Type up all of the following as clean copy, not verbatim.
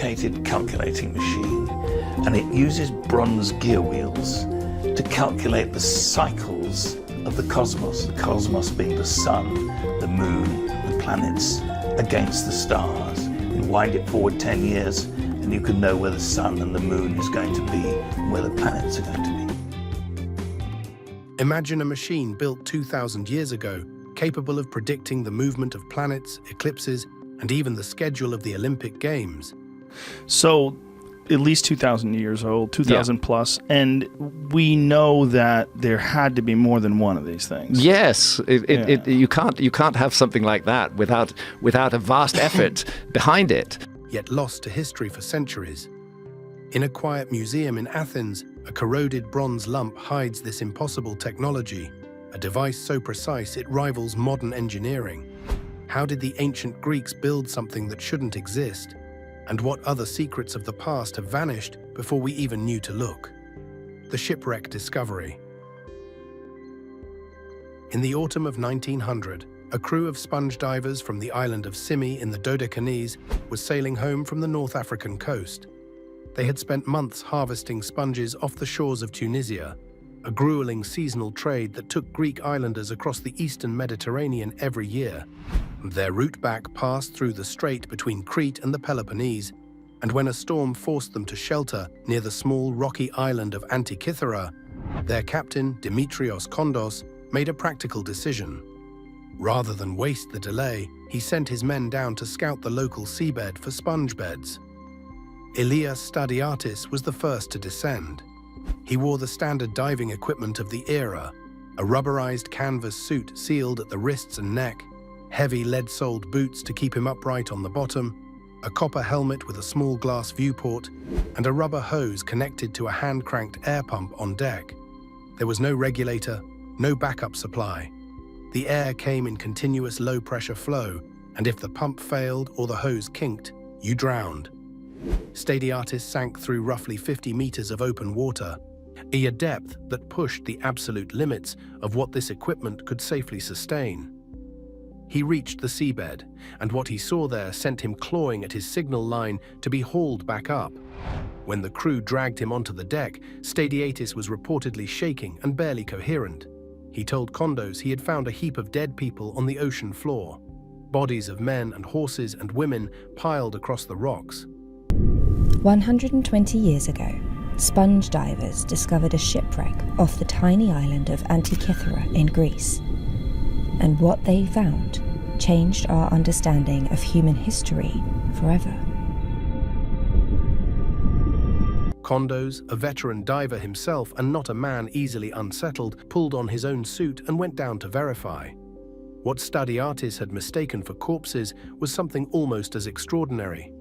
sophisticated calculating machine, and it uses bronze gear wheels to calculate the cycles of the cosmos being the sun, the moon, the planets, against the stars. You wind it forward 10 years, and you can know where the sun and the moon is going to be, and where the planets are going to be. Imagine a machine built 2,000 years ago, capable of predicting the movement of planets, eclipses, and even the schedule of the Olympic Games. So, at least 2,000 years old, 2,000 plus, and we know that there had to be more than one of these things. Yes, you can't have something like that without a vast effort behind it. Yet lost to history for centuries. In a quiet museum in Athens, a corroded bronze lump hides this impossible technology, a device so precise it rivals modern engineering. How did the ancient Greeks build something that shouldn't exist? And what other secrets of the past have vanished before we even knew to look? The shipwreck discovery. In the autumn of 1900, a crew of sponge divers from the island of Symi in the Dodecanese was sailing home from the North African coast. They had spent months harvesting sponges off the shores of Tunisia, a grueling seasonal trade that took Greek islanders across the eastern Mediterranean every year. Their route back passed through the strait between Crete and the Peloponnese, and when a storm forced them to shelter near the small rocky island of Antikythera, their captain, Dimitrios Kondos, made a practical decision. Rather than waste the delay, he sent his men down to scout the local seabed for sponge beds. Elias Stadiatis was the first to descend. He wore the standard diving equipment of the era, a rubberized canvas suit sealed at the wrists and neck, heavy lead-soled boots to keep him upright on the bottom, a copper helmet with a small glass viewport, and a rubber hose connected to a hand-cranked air pump on deck. There was no regulator, no backup supply. The air came in continuous low-pressure flow, and if the pump failed or the hose kinked, you drowned. Stadiatis sank through roughly 50 meters of open water, a depth that pushed the absolute limits of what this equipment could safely sustain. He reached the seabed, and what he saw there sent him clawing at his signal line to be hauled back up. When the crew dragged him onto the deck, Stadiatis was reportedly shaking and barely coherent. He told Kondos he had found a heap of dead people on the ocean floor, bodies of men and horses and women piled across the rocks. 120 years ago, sponge divers discovered a shipwreck off the tiny island of Antikythera in Greece. And what they found changed our understanding of human history forever. Kondos, a veteran diver himself and not a man easily unsettled, pulled on his own suit and went down to verify. What Stadiatis had mistaken for corpses was something almost as extraordinary.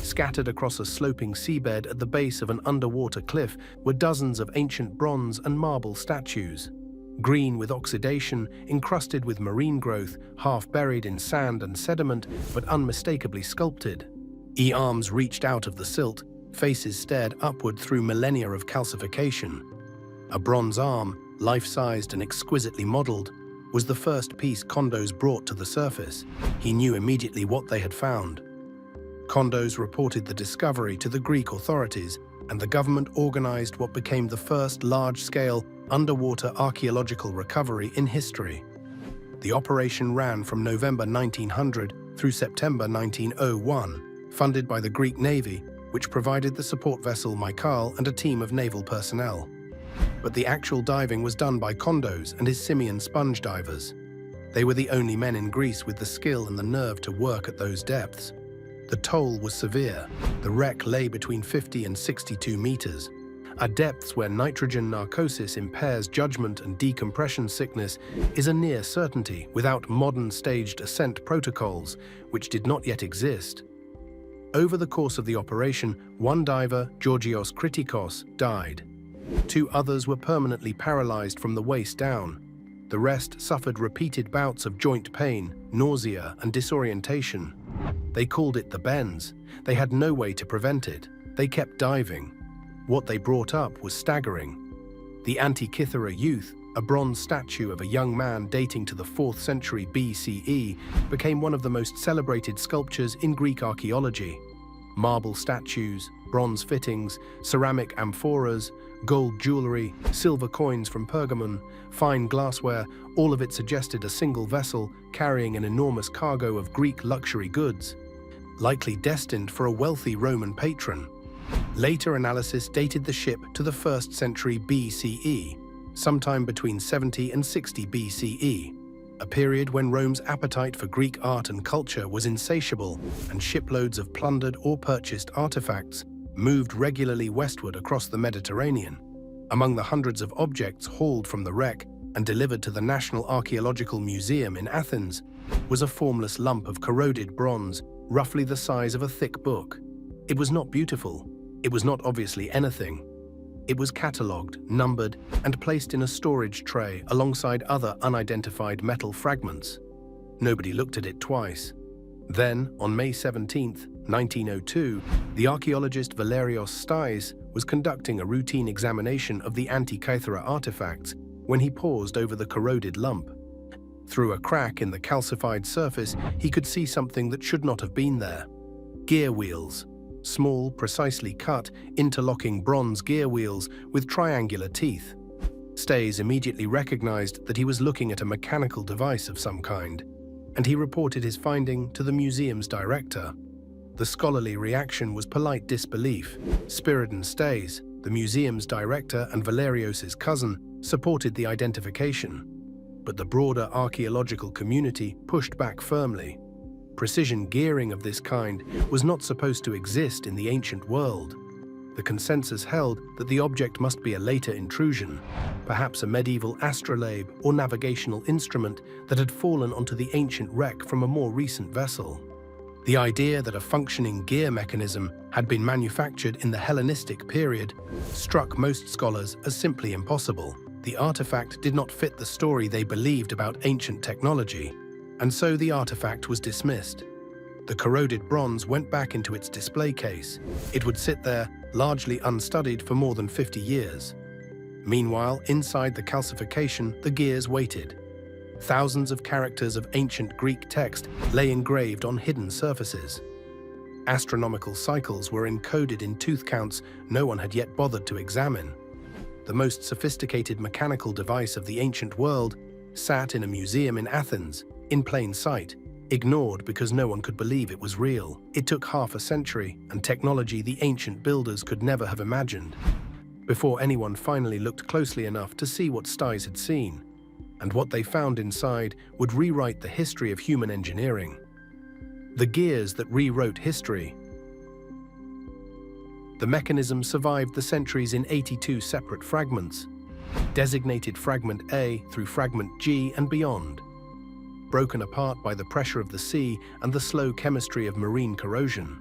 Scattered across a sloping seabed at the base of an underwater cliff were dozens of ancient bronze and marble statues. Green with oxidation, encrusted with marine growth, half buried in sand and sediment, but unmistakably sculpted. Arms reached out of the silt, faces stared upward through millennia of calcification. A bronze arm, life-sized and exquisitely modeled, was the first piece Kondos brought to the surface. He knew immediately what they had found. Kondos reported the discovery to the Greek authorities, and the government organized what became the first large-scale underwater archaeological recovery in history. The operation ran from November 1900 through September 1901, funded by the Greek Navy, which provided the support vessel Mykel and a team of naval personnel. But the actual diving was done by Kondos and his Simian sponge divers. They were the only men in Greece with the skill and the nerve to work at those depths. The toll was severe. The wreck lay between 50 and 62 meters. At depths where nitrogen narcosis impairs judgment and decompression sickness is a near certainty without modern staged ascent protocols, which did not yet exist. Over the course of the operation, one diver, Georgios Kritikos, died. 2 others were permanently paralyzed from the waist down. The rest suffered repeated bouts of joint pain, nausea, and disorientation. They called it the bends. They had no way to prevent it. They kept diving. What they brought up was staggering. The Antikythera youth, a bronze statue of a young man dating to the 4th century BCE, became one of the most celebrated sculptures in Greek archaeology. marble statues, bronze fittings, ceramic amphoras, gold jewelry, silver coins from Pergamon, fine glassware, all of it suggested a single vessel carrying an enormous cargo of Greek luxury goods, likely destined for a wealthy Roman patron. Later analysis dated the ship to the 1st century BCE, sometime between 70 and 60 BCE, a period when Rome's appetite for Greek art and culture was insatiable, and shiploads of plundered or purchased artifacts moved regularly westward across the Mediterranean. Among the hundreds of objects hauled from the wreck and delivered to the National Archaeological Museum in Athens was a formless lump of corroded bronze, roughly the size of a thick book. It was not beautiful. It was not obviously anything. It was catalogued, numbered, and placed in a storage tray alongside other unidentified metal fragments. Nobody looked at it twice. Then, on May 17, 1902, the archaeologist Valerios Stais was conducting a routine examination of the Antikythera artifacts when he paused over the corroded lump. Through a crack in the calcified surface, he could see something that should not have been there. Gear wheels. Small, precisely cut, interlocking bronze gear wheels with triangular teeth. Stais immediately recognized that he was looking at a mechanical device of some kind, and he reported his finding to the museum's director. The scholarly reaction was polite disbelief. Spiridon Stais, the museum's director and Valerios's cousin, supported the identification, but the broader archaeological community pushed back firmly. Precision gearing of this kind was not supposed to exist in the ancient world. The consensus held that the object must be a later intrusion, perhaps a medieval astrolabe or navigational instrument that had fallen onto the ancient wreck from a more recent vessel. The idea that a functioning gear mechanism had been manufactured in the Hellenistic period struck most scholars as simply impossible. The artifact did not fit the story they believed about ancient technology, and so the artifact was dismissed. The corroded bronze went back into its display case. It would sit there, largely unstudied, for more than 50 years. Meanwhile, inside the calcification, the gears waited. Thousands of characters of ancient Greek text lay engraved on hidden surfaces. Astronomical cycles were encoded in tooth counts no one had yet bothered to examine. The most sophisticated mechanical device of the ancient world sat in a museum in Athens, in plain sight, ignored because no one could believe it was real. It took half a century and technology the ancient builders could never have imagined, before anyone finally looked closely enough to see what Stais had seen, and what they found inside would rewrite the history of human engineering. The gears that rewrote history. The mechanism survived the centuries in 82 separate fragments, designated Fragment A through Fragment G and beyond, broken apart by the pressure of the sea and the slow chemistry of marine corrosion.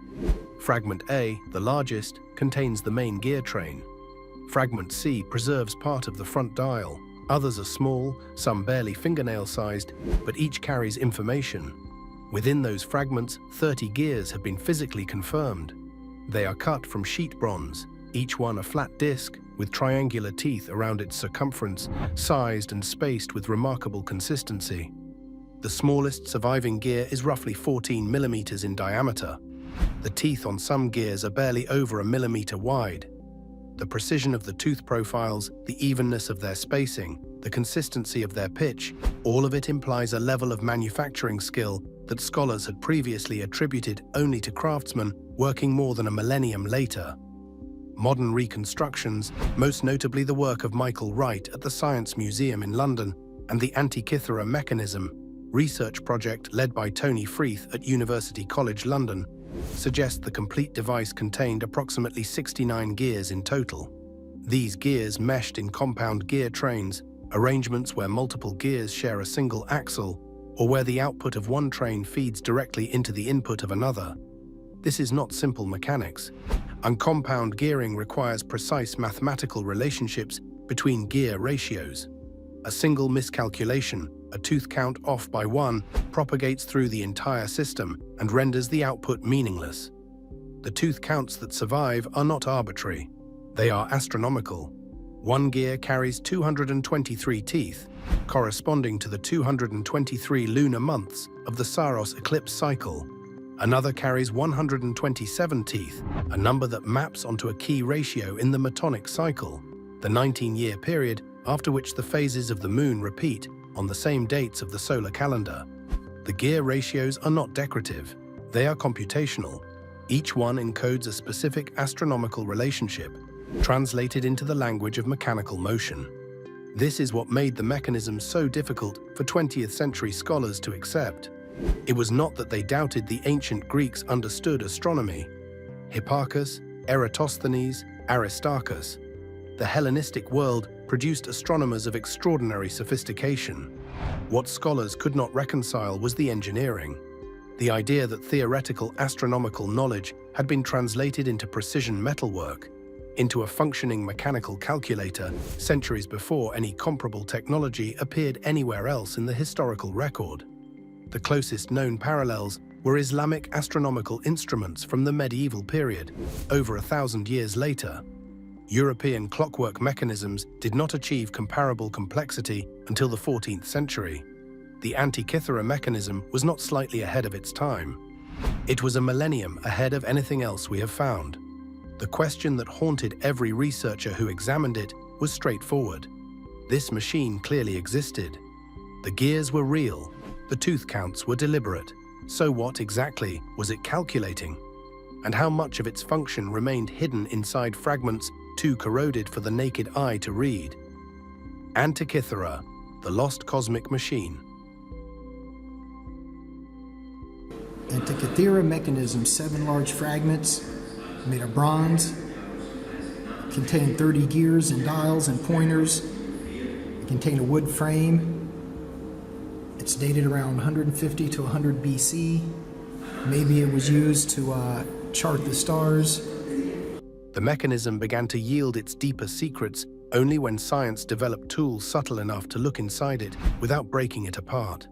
Fragment A, the largest, contains the main gear train. Fragment C preserves part of the front dial. Others are small, some barely fingernail-sized, but each carries information. Within those fragments, 30 gears have been physically confirmed. They are cut from sheet bronze, each one a flat disc with triangular teeth around its circumference, sized and spaced with remarkable consistency. The smallest surviving gear is roughly 14 millimeters in diameter. The teeth on some gears are barely over a millimeter wide. The precision of the tooth profiles, the evenness of their spacing, the consistency of their pitch, all of it implies a level of manufacturing skill that scholars had previously attributed only to craftsmen working more than a millennium later. Modern reconstructions, most notably the work of Michael Wright at the Science Museum in London and the Antikythera mechanism, research project led by Tony Freeth at University College London, suggest the complete device contained approximately 69 gears in total. These gears meshed in compound gear trains, arrangements where multiple gears share a single axle, or where the output of one train feeds directly into the input of another. This is not simple mechanics, and compound gearing requires precise mathematical relationships between gear ratios. A single miscalculation, a tooth count off by one, propagates through the entire system and renders the output meaningless. The tooth counts that survive are not arbitrary. They are astronomical. One gear carries 223 teeth, corresponding to the 223 lunar months of the Saros eclipse cycle. Another carries 127 teeth, a number that maps onto a key ratio in the metonic cycle, the 19-year period after which the phases of the moon repeat on the same dates of the solar calendar. The gear ratios are not decorative, they are computational. Each one encodes a specific astronomical relationship, translated into the language of mechanical motion. This is what made the mechanism so difficult for 20th century scholars to accept. It was not that they doubted the ancient Greeks understood astronomy. Hipparchus, Eratosthenes, Aristarchus. The Hellenistic world produced astronomers of extraordinary sophistication. What scholars could not reconcile was the engineering. The idea that theoretical astronomical knowledge had been translated into precision metalwork, into a functioning mechanical calculator centuries before any comparable technology appeared anywhere else in the historical record. The closest known parallels were Islamic astronomical instruments from the medieval period, over 1,000 years later. European clockwork mechanisms did not achieve comparable complexity until the 14th century. The Antikythera mechanism was not slightly ahead of its time. It was a millennium ahead of anything else we have found. The question that haunted every researcher who examined it was straightforward. This machine clearly existed. The gears were real. The tooth counts were deliberate. So what exactly was it calculating? And how much of its function remained hidden inside fragments too corroded for the naked eye to read? Antikythera, the lost cosmic machine. Antikythera mechanism, 7 large fragments made of bronze, contain 30 gears and dials and pointers, contain a wood frame. It's dated around 150 to 100 BC. Maybe it was used to chart the stars. The mechanism began to yield its deeper secrets only when science developed tools subtle enough to look inside it without breaking it apart.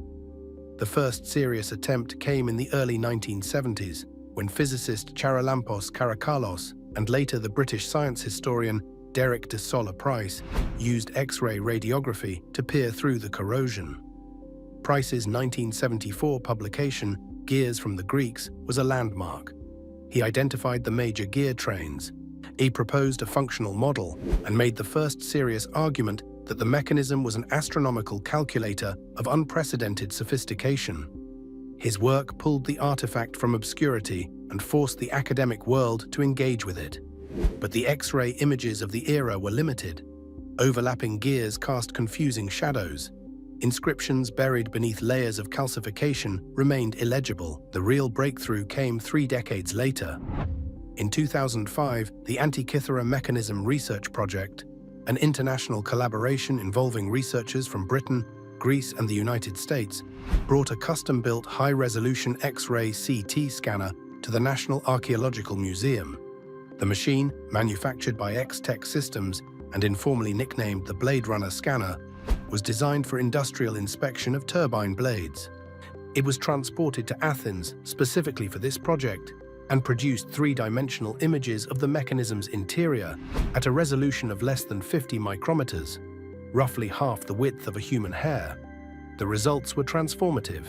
The first serious attempt came in the early 1970s, when physicist Charalampos Karakalos and later the British science historian Derek de Solla Price used X-ray radiography to peer through the corrosion. Price's 1974 publication, Gears from the Greeks, was a landmark. He identified the major gear trains. He proposed a functional model and made the first serious argument that the mechanism was an astronomical calculator of unprecedented sophistication. His work pulled the artifact from obscurity and forced the academic world to engage with it. But the X-ray images of the era were limited. Overlapping gears cast confusing shadows. Inscriptions buried beneath layers of calcification remained illegible. The real breakthrough came 3 decades later. In 2005, the Antikythera Mechanism Research Project, an international collaboration involving researchers from Britain, Greece, and the United States, brought a custom-built high-resolution X-ray CT scanner to the National Archaeological Museum. The machine, manufactured by X-Tech Systems and informally nicknamed the Blade Runner scanner, was designed for industrial inspection of turbine blades. It was transported to Athens specifically for this project and produced 3-dimensional images of the mechanism's interior at a resolution of less than 50 micrometers, roughly half the width of a human hair. The results were transformative.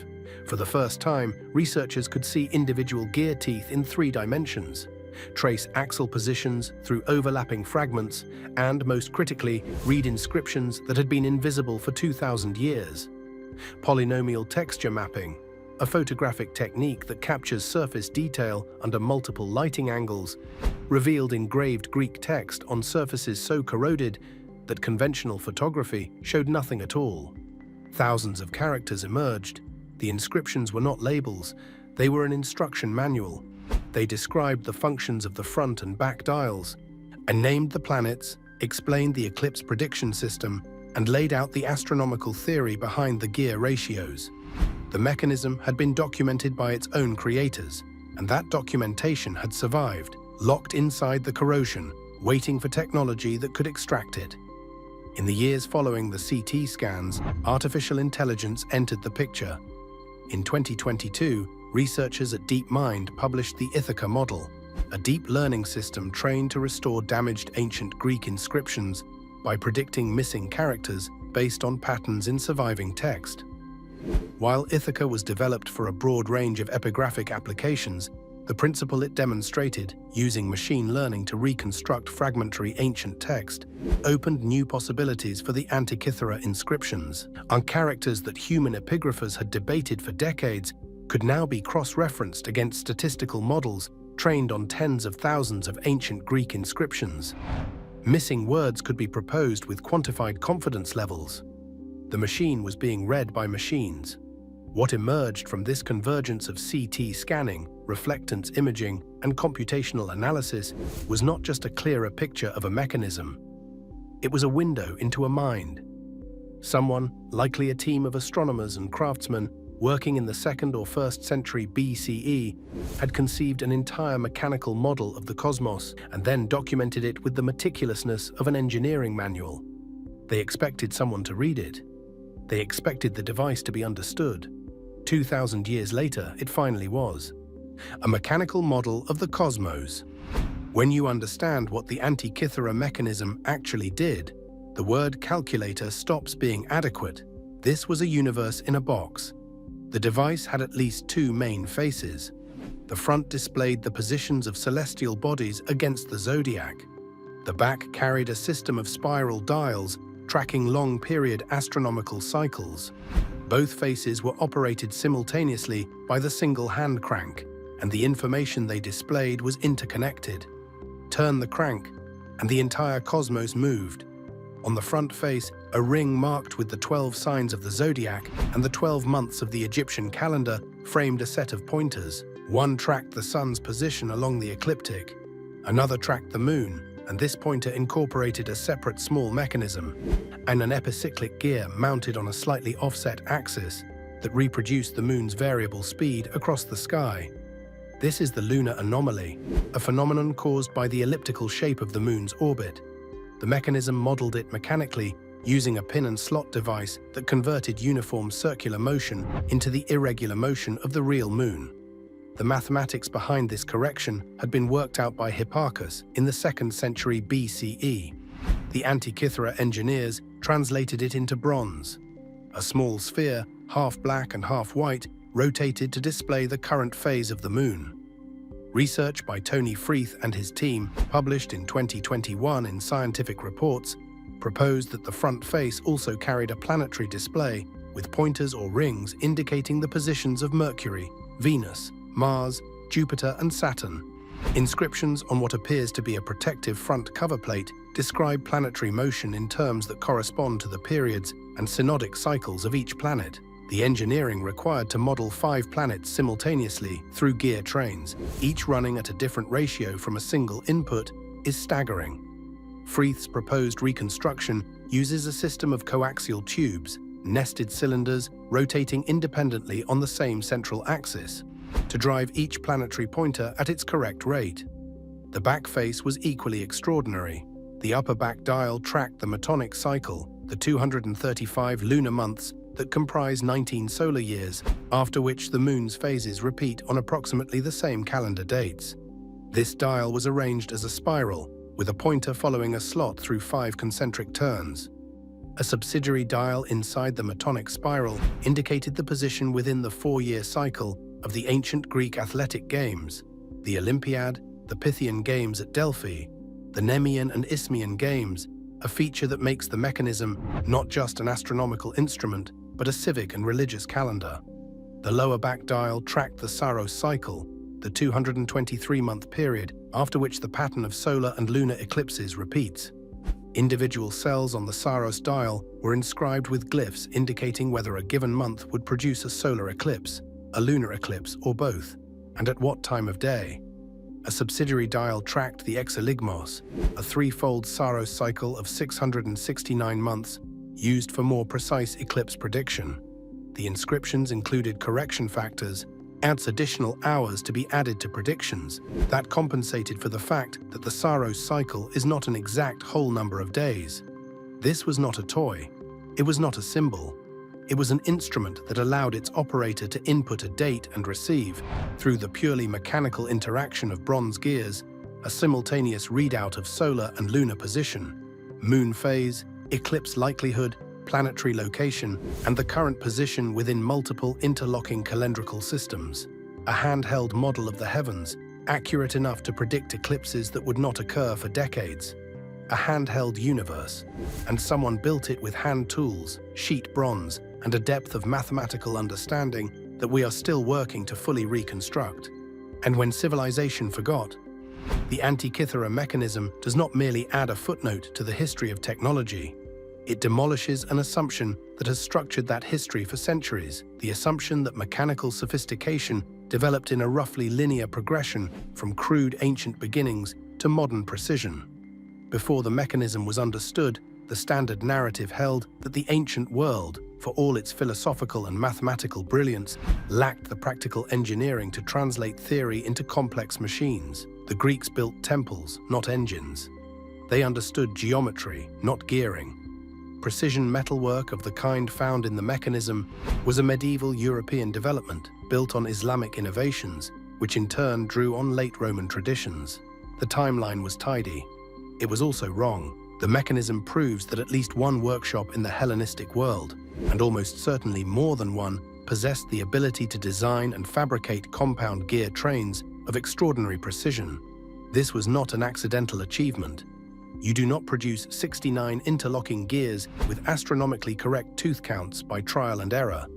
For the first time, researchers could see individual gear teeth in 3 dimensions, trace axle positions through overlapping fragments, and, most critically, read inscriptions that had been invisible for 2,000 years. Polynomial texture mapping, a photographic technique that captures surface detail under multiple lighting angles, revealed engraved Greek text on surfaces so corroded that conventional photography showed nothing at all. Thousands of characters emerged. The inscriptions were not labels, they were an instruction manual. They described the functions of the front and back dials, and named the planets, explained the eclipse prediction system, and laid out the astronomical theory behind the gear ratios. The mechanism had been documented by its own creators, and that documentation had survived, locked inside the corrosion, waiting for technology that could extract it. In the years following the CT scans, artificial intelligence entered the picture. In 2022, researchers at DeepMind published the Ithaca model, a deep learning system trained to restore damaged ancient Greek inscriptions by predicting missing characters based on patterns in surviving text. While Ithaca was developed for a broad range of epigraphic applications, the principle it demonstrated, using machine learning to reconstruct fragmentary ancient text, opened new possibilities for the Antikythera inscriptions. On characters that human epigraphers had debated for decades could now be cross-referenced against statistical models trained on tens of thousands of ancient Greek inscriptions. Missing words could be proposed with quantified confidence levels. The machine was being read by machines. What emerged from this convergence of CT scanning, reflectance imaging, and computational analysis was not just a clearer picture of a mechanism. It was a window into a mind. Someone, likely a team of astronomers and craftsmen, working in the 2nd or 1st century BCE, had conceived an entire mechanical model of the cosmos and then documented it with the meticulousness of an engineering manual. They expected someone to read it. They expected the device to be understood. 2,000 years later, it finally was. A mechanical model of the cosmos. When you understand what the Antikythera mechanism actually did, the word calculator stops being adequate. This was a universe in a box. The device had at least 2 main faces. The front displayed the positions of celestial bodies against the zodiac. The back carried a system of spiral dials tracking long-period astronomical cycles. Both faces were operated simultaneously by the single hand crank, and the information they displayed was interconnected. Turn the crank, and the entire cosmos moved. On the front face, a ring marked with the 12 signs of the zodiac and the 12 months of the Egyptian calendar framed a set of pointers. One tracked the sun's position along the ecliptic. Another tracked the moon, and this pointer incorporated a separate small mechanism and an epicyclic gear mounted on a slightly offset axis that reproduced the moon's variable speed across the sky. This is the lunar anomaly, a phenomenon caused by the elliptical shape of the moon's orbit. The mechanism modeled it mechanically using a pin and slot device that converted uniform circular motion into the irregular motion of the real moon. The mathematics behind this correction had been worked out by Hipparchus in the 2nd century BCE. The Antikythera engineers translated it into bronze. A small sphere, half black and half white, rotated to display the current phase of the moon. Research by Tony Freeth and his team, published in 2021 in Scientific Reports, proposed that the front face also carried a planetary display with pointers or rings indicating the positions of Mercury, Venus, Mars, Jupiter, and Saturn. Inscriptions on what appears to be a protective front cover plate describe planetary motion in terms that correspond to the periods and synodic cycles of each planet. The engineering required to model 5 planets simultaneously through gear trains, each running at a different ratio from a single input, is staggering. Freeth's proposed reconstruction uses a system of coaxial tubes, nested cylinders rotating independently on the same central axis, to drive each planetary pointer at its correct rate. The back face was equally extraordinary. The upper back dial tracked the metonic cycle, the 235 lunar months that comprise 19 solar years, after which the moon's phases repeat on approximately the same calendar dates. This dial was arranged as a spiral, with a pointer following a slot through 5 concentric turns. A subsidiary dial inside the metonic spiral indicated the position within the 4-year cycle of the ancient Greek athletic games, the Olympiad, the Pythian Games at Delphi, the Nemean and Isthmian Games, a feature that makes the mechanism not just an astronomical instrument, but a civic and religious calendar. The lower back dial tracked the Saros cycle, the 223-month period after which the pattern of solar and lunar eclipses repeats. Individual cells on the Saros dial were inscribed with glyphs indicating whether a given month would produce a solar eclipse, a lunar eclipse, or both, and at what time of day. A subsidiary dial tracked the exoligmos, a 3-fold Saros cycle of 669 months used for more precise eclipse prediction. The inscriptions included correction factors, adds additional hours to be added to predictions that compensated for the fact that the Saros cycle is not an exact whole number of days. This was not a toy. It was not a symbol. It was an instrument that allowed its operator to input a date and receive, through the purely mechanical interaction of bronze gears, a simultaneous readout of solar and lunar position, moon phase, eclipse likelihood, planetary location, and the current position within multiple interlocking calendrical systems. A handheld model of the heavens, accurate enough to predict eclipses that would not occur for decades. A handheld universe, and someone built it with hand tools, sheet bronze, and a depth of mathematical understanding that we are still working to fully reconstruct. And when civilization forgot, the Antikythera mechanism does not merely add a footnote to the history of technology. It demolishes an assumption that has structured that history for centuries, the assumption that mechanical sophistication developed in a roughly linear progression from crude ancient beginnings to modern precision. Before the mechanism was understood, the standard narrative held that the ancient world, for all its philosophical and mathematical brilliance, lacked the practical engineering to translate theory into complex machines. The Greeks built temples, not engines. They understood geometry, not gearing. Precision metalwork of the kind found in the mechanism was a medieval European development built on Islamic innovations, which in turn drew on late Roman traditions. The timeline was tidy. It was also wrong. The mechanism proves that at least one workshop in the Hellenistic world, and almost certainly more than one, possessed the ability to design and fabricate compound gear trains of extraordinary precision. This was not an accidental achievement. You do not produce 69 interlocking gears with astronomically correct tooth counts by trial and error.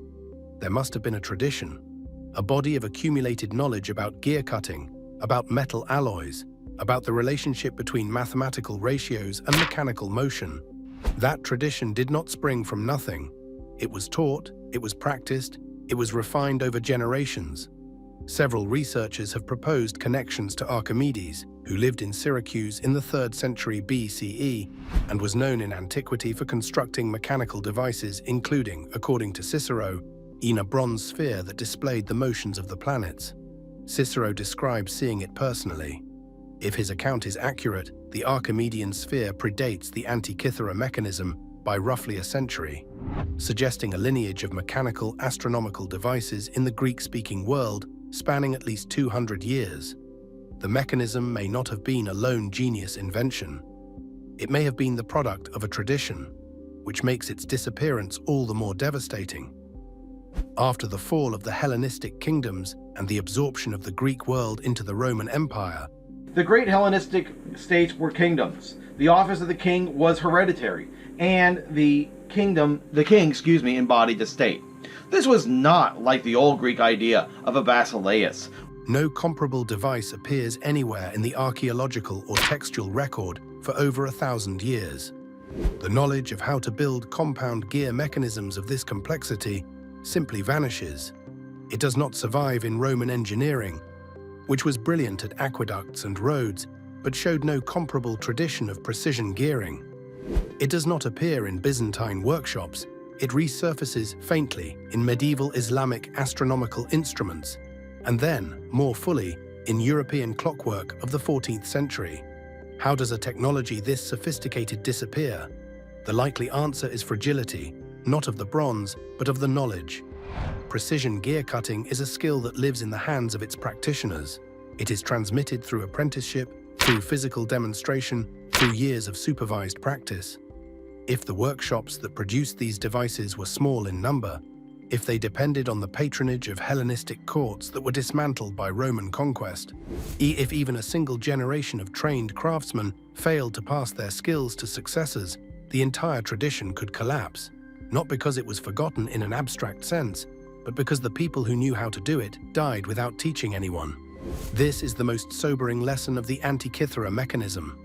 There must have been a tradition, a body of accumulated knowledge about gear cutting, about metal alloys, about the relationship between mathematical ratios and mechanical motion. That tradition did not spring from nothing. It was taught, it was practiced, it was refined over generations. Several researchers have proposed connections to Archimedes, who lived in Syracuse in the 3rd century BCE and was known in antiquity for constructing mechanical devices including, according to Cicero, in a bronze sphere that displayed the motions of the planets. Cicero describes seeing it personally. If his account is accurate, the Archimedean sphere predates the Antikythera mechanism by roughly a century, suggesting a lineage of mechanical astronomical devices in the Greek-speaking world spanning at least 200 years. The mechanism may not have been a lone genius invention. It may have been the product of a tradition, which makes its disappearance all the more devastating. After the fall of the Hellenistic kingdoms and the absorption of the Greek world into the Roman Empire, the great Hellenistic states were kingdoms. The office of the king was hereditary, and the king, embodied the state. This was not like the old Greek idea of a basileus. no comparable device appears anywhere in the archaeological or textual record for over 1,000 years. The knowledge of how to build compound gear mechanisms of this complexity simply vanishes. It does not survive in Roman engineering, which was brilliant at aqueducts and roads, but showed no comparable tradition of precision gearing. It does not appear in Byzantine workshops. It resurfaces faintly in medieval Islamic astronomical instruments, and then, more fully, in European clockwork of the 14th century. How does a technology this sophisticated disappear? The likely answer is fragility, not of the bronze, but of the knowledge. Precision gear cutting is a skill that lives in the hands of its practitioners. It is transmitted through apprenticeship, through physical demonstration, through years of supervised practice. If the workshops that produced these devices were small in number, if they depended on the patronage of Hellenistic courts that were dismantled by Roman conquest, if even a single generation of trained craftsmen failed to pass their skills to successors, the entire tradition could collapse, not because it was forgotten in an abstract sense, but because the people who knew how to do it died without teaching anyone. This is the most sobering lesson of the Antikythera mechanism.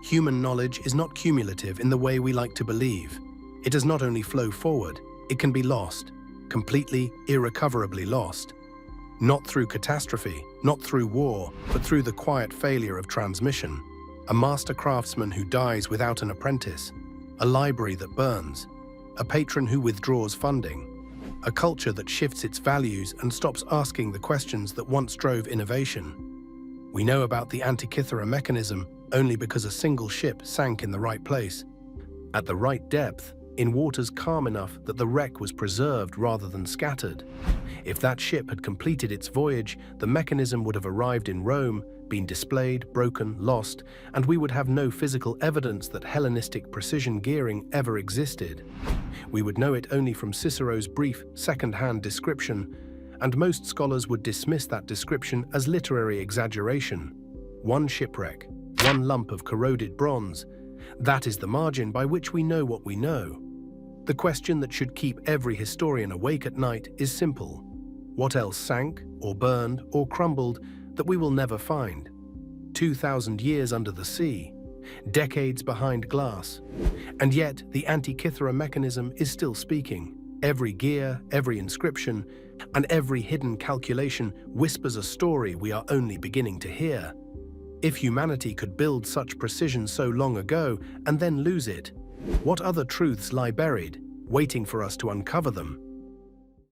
Human knowledge is not cumulative in the way we like to believe. It does not only flow forward, it can be lost, completely, irrecoverably lost. Not through catastrophe, not through war, but through the quiet failure of transmission. A master craftsman who dies without an apprentice, a library that burns, a patron who withdraws funding, a culture that shifts its values and stops asking the questions that once drove innovation. We know about the Antikythera mechanism only because a single ship sank in the right place, at the right depth, in waters calm enough that the wreck was preserved rather than scattered. If that ship had completed its voyage, the mechanism would have arrived in Rome, been displayed, broken, lost, and we would have no physical evidence that Hellenistic precision gearing ever existed. We would know it only from Cicero's brief, second-hand description, and most scholars would dismiss that description as literary exaggeration. One shipwreck, one lump of corroded bronze, that is the margin by which we know what we know. The question that should keep every historian awake at night is simple. What else sank, or burned, or crumbled that we will never find? 2,000 years under the sea, decades behind glass, and yet the Antikythera mechanism is still speaking. Every gear, every inscription, and every hidden calculation whispers a story we are only beginning to hear. If humanity could build such precision so long ago and then lose it, what other truths lie buried, waiting for us to uncover them?